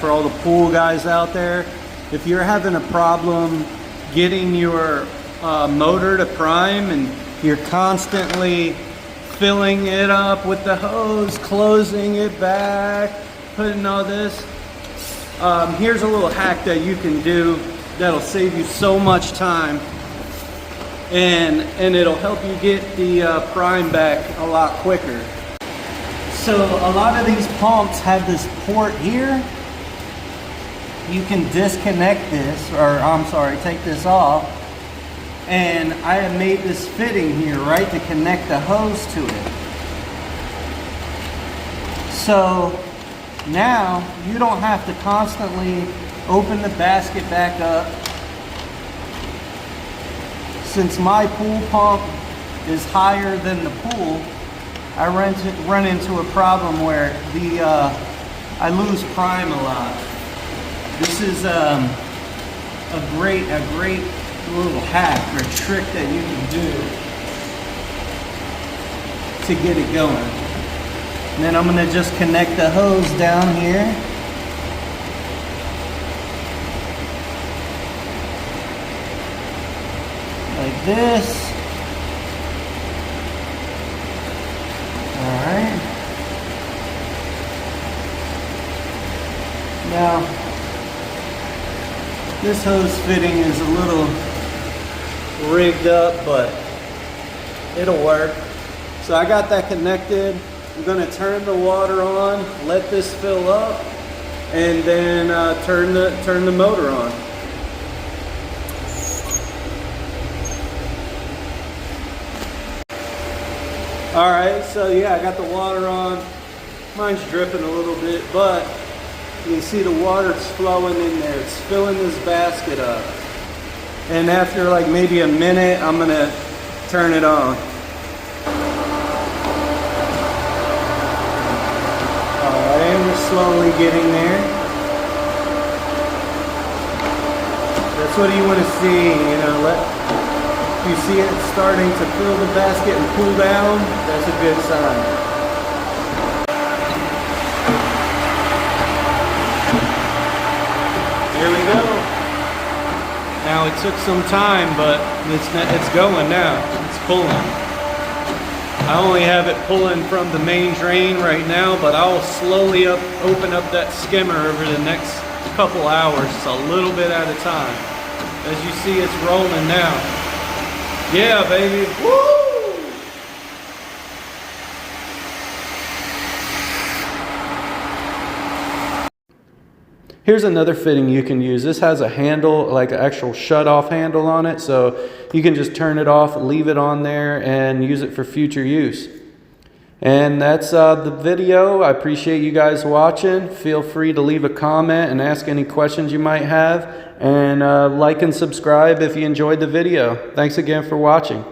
for all the pool guys out there. If you're having a problem getting your motor to prime and you're constantly filling it up with the hose, closing it back, putting all this, here's a little hack that you can do that'll save you so much time, and it'll help you get the prime back a lot quicker. So a lot of these pumps have this port here. You can disconnect this, or I'm sorry, take this off, and I have made this fitting here, right, to connect the hose to it. So now you don't have to constantly open the basket back up. Since my pool pump is higher than the pool, I run into a problem where I lose prime a lot. This is a great little hack or trick that you can do to get it going. And then I'm going to just connect the hose down here. Like this. Alright. Now, this hose fitting is a little rigged up, but it'll work. So I got that connected. I'm going to turn the water on, let this fill up, and then turn the motor on. Alright, so yeah, I got the water on. Mine's dripping a little bit, but you can see the water's flowing in there. It's filling this basket up. And after like maybe a minute, I'm going to turn it on. Alright, we're slowly getting there. That's what you want to see, you know, if you see it starting to fill the basket and cool down, that's a good sign. Here we go. Now it took some time, but it's going now. It's pulling. I only have it pulling from the main drain right now, but I'll slowly open up that skimmer over the next couple hours, a little bit at a time. As you see, it's rolling now. Yeah, baby. Woo! Here's another fitting you can use. This has a handle, like an actual shut-off handle on it, so you can just turn it off, leave it on there, and use it for future use. And that's the video. I appreciate you guys watching. Feel free to leave a comment and ask any questions you might have. And like and subscribe if you enjoyed the video. Thanks again for watching.